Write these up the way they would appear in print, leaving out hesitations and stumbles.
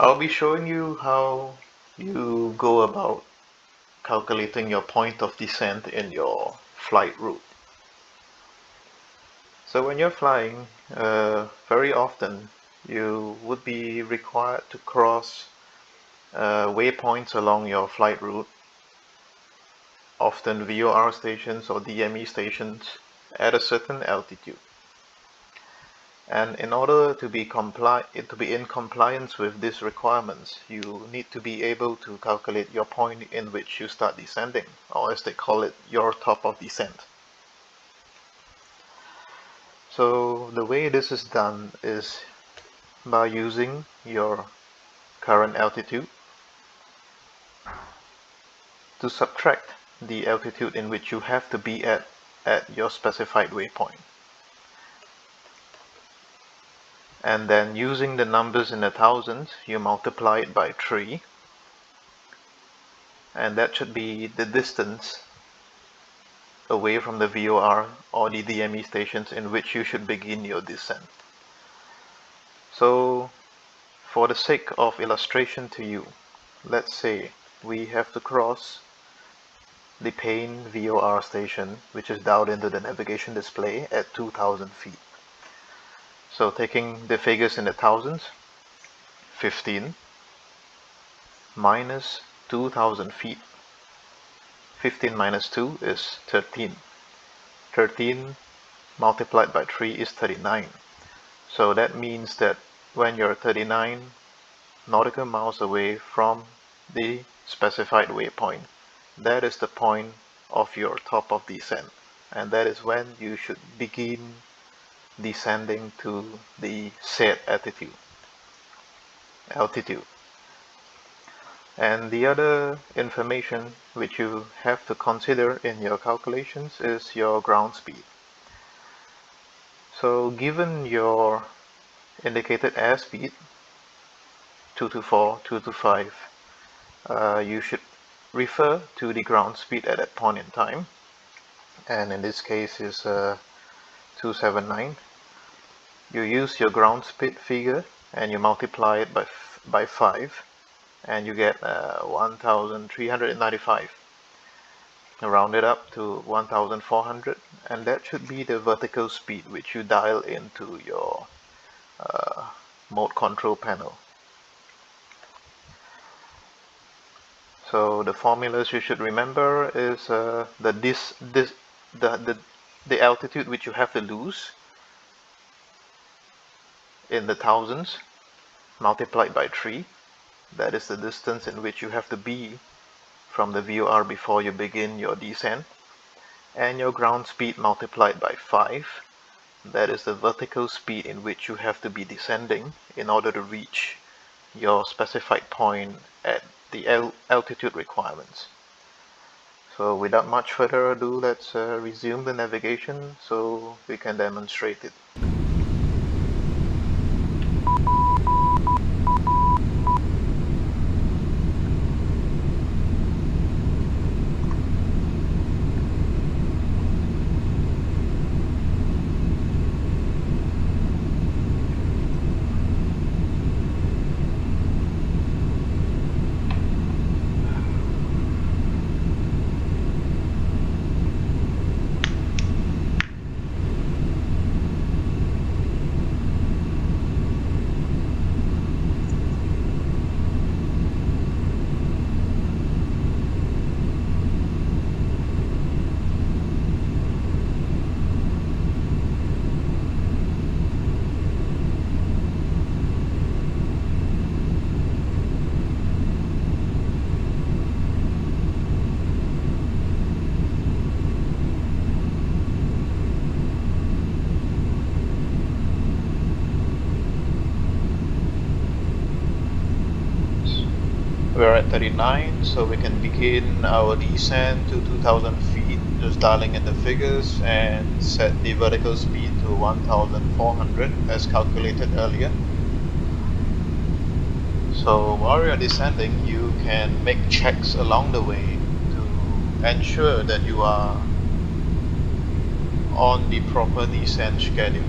I'll be showing you how you go about calculating your point of descent in your flight route. So when you're flying, very often you would be required to cross waypoints along your flight route, often VOR stations or DME stations at a certain altitude. And in order to be in compliance with these requirements, you need to be able to calculate your point in which you start descending, or as they call it, your top of descent. So the way this is done is by using your current altitude to subtract the altitude in which you have to be at your specified waypoint. And then using the numbers in the thousands, you multiply it by 3, and that should be the distance away from the VOR or the DME stations in which you should begin your descent. So for the sake of illustration to you, let's say we have to cross the Paine VOR station, which is dialed into the navigation display at 2,000 feet. So taking the figures in the thousands, 15 minus 2,000 feet. 15 minus 2 is 13. 13 multiplied by 3 is 39. So that means that when you're 39 nautical miles away from the specified waypoint, that is the point of your top of descent, and that is when you should begin descending to the said altitude. And the other information which you have to consider in your calculations is your ground speed. So given your indicated airspeed 224, 225, you should refer to the ground speed at that point in time, and in this case is 279. You use your ground speed figure and you multiply it by 5, and you get 1,395. Round it up to 1,400, and that should be the vertical speed which you dial into your mode control panel. So the formulas you should remember is the altitude which you have to lose in the thousands multiplied by 3. That is the distance in which you have to be from the VOR before you begin your descent, and your ground speed multiplied by 5. That is the vertical speed in which you have to be descending in order to reach your specified point at the altitude requirements. So without much further ado, let's resume the navigation so we can demonstrate it. We're at 39, so we can begin our descent to 2,000 feet, just dialing in the figures and set the vertical speed to 1,400 as calculated earlier. So while you're descending, you can make checks along the way to ensure that you are on the proper descent schedule.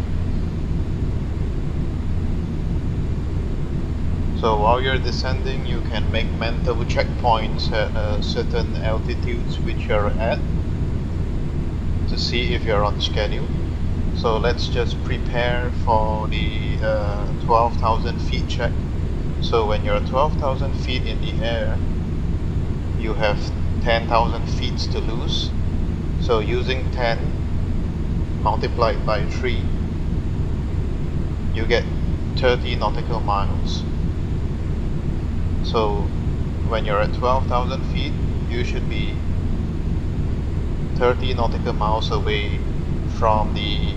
So while you're descending, you can make mental checkpoints at certain altitudes which you're at to see if you're on schedule. So let's just prepare for the 12,000 feet check. So when you're 12,000 feet in the air, you have 10,000 feet to lose. So using 10 multiplied by 3, you get 30 nautical miles. So when you're at 12,000 feet, you should be 30 nautical miles away from the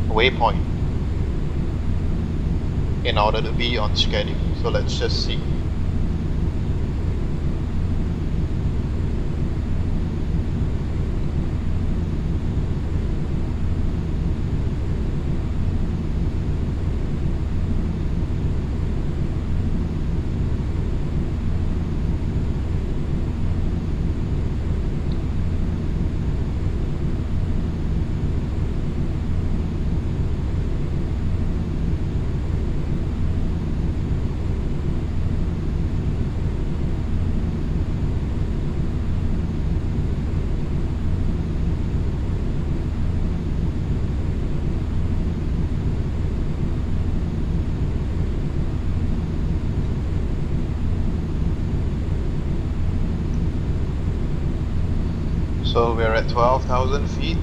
waypoint in order to be on schedule. So let's just see. So we're at 12,000 feet,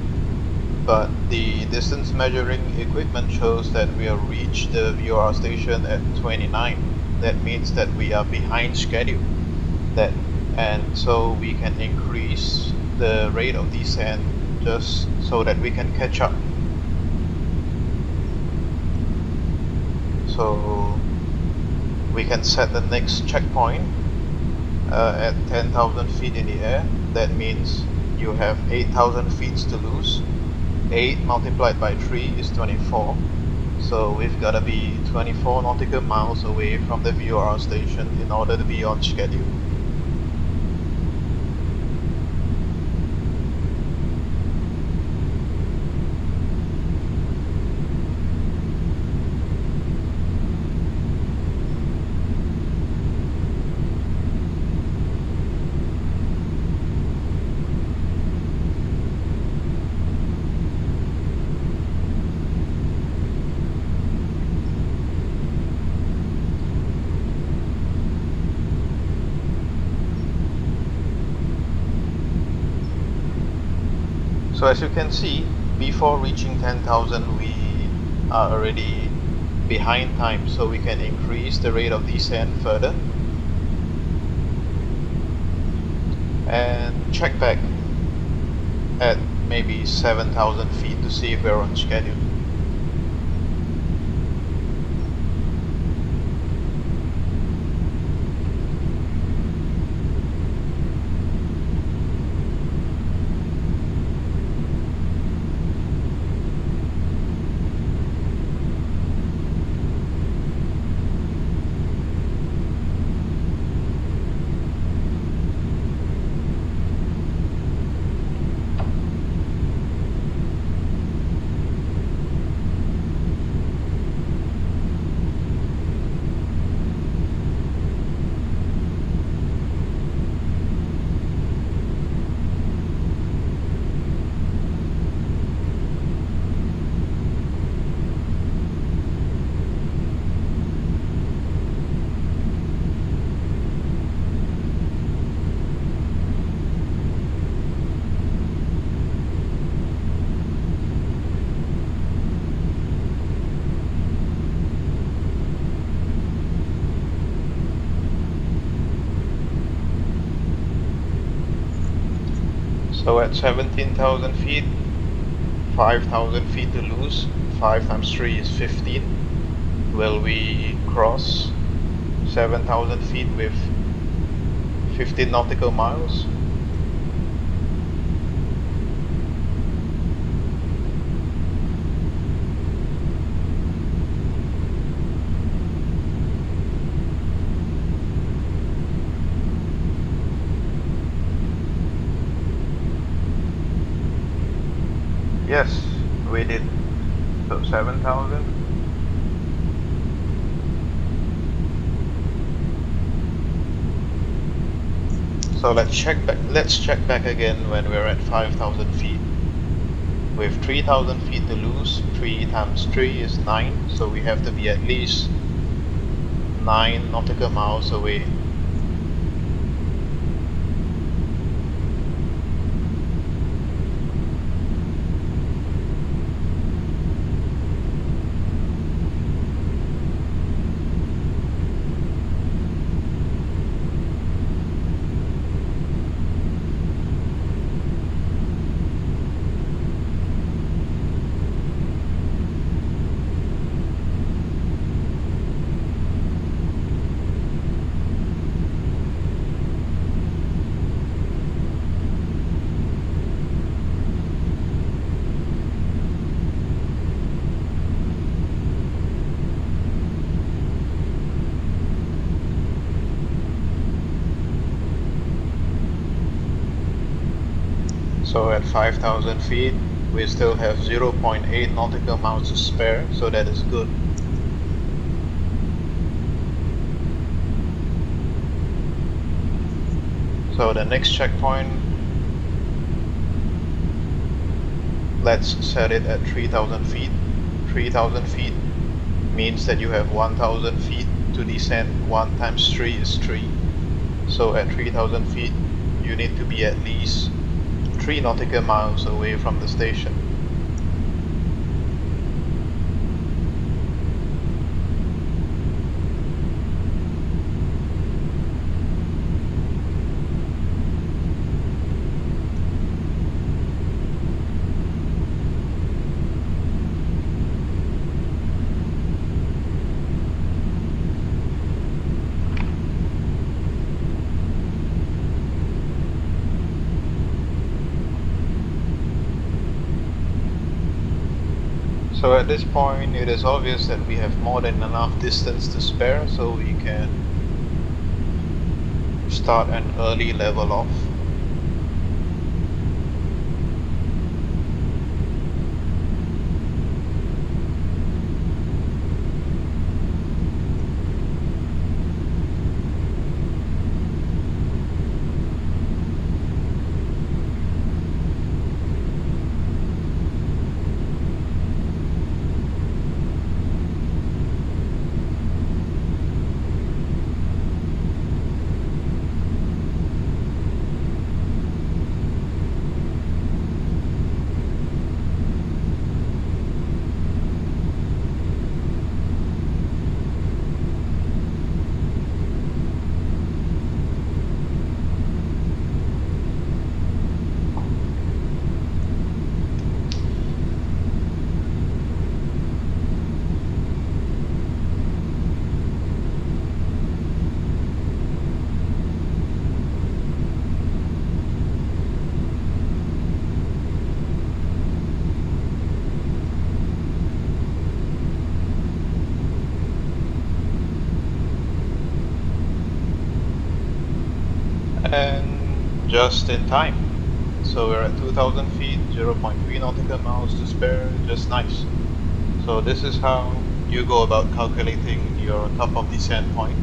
but the distance measuring equipment shows that we have reached the VOR station at 29. That means that we are behind schedule. And so we can increase the rate of descent just so that we can catch up. So we can set the next checkpoint at 10,000 feet in the air. That means you have 8,000 feet to lose. 8 multiplied by 3 is 24. So we've got to be 24 nautical miles away from the VOR station in order to be on schedule. So as you can see, before reaching 10,000 we are already behind time, so we can increase the rate of descent further and check back at maybe 7,000 feet to see if we're on schedule. So at 17,000 feet, 5,000 feet to lose, 5 times 3 is 15. Will we cross 7,000 feet with 15 nautical miles? Yes, we did. So 7,000. So let's check back again when we're at 5,000 feet. With 3,000 feet to lose, 3 times 3 is 9, so we have to be at least 9 nautical miles away. So at 5,000 feet, we still have 0.8 nautical miles to spare, so that is good. So the next checkpoint, let's set it at 3,000 feet. 3,000 feet means that you have 1,000 feet to descend. 1 times 3 is 3. So at 3,000 feet, you need to be at least 3 nautical miles away from the station. So at this point, it is obvious that we have more than enough distance to spare, so we can start an early level off. And just in time. So we're at 2,000 feet, 0.3 nautical miles to spare, just nice. So this is how you go about calculating your top of descent point.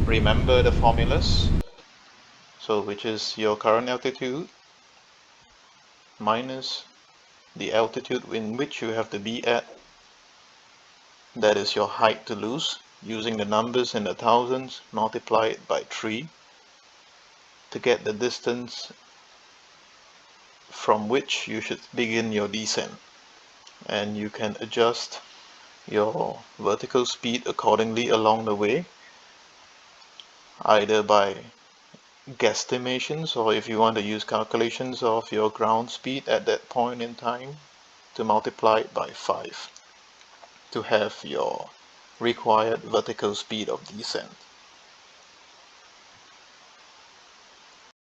Remember the formulas. So which is your current altitude minus the altitude in which you have to be at. That is your height to lose, using the numbers in the thousands, multiply it by 3 to get the distance from which you should begin your descent. And you can adjust your vertical speed accordingly along the way, either by guesstimations, or if you want to use calculations of your ground speed at that point in time, to multiply it by 5 to have your required vertical speed of descent.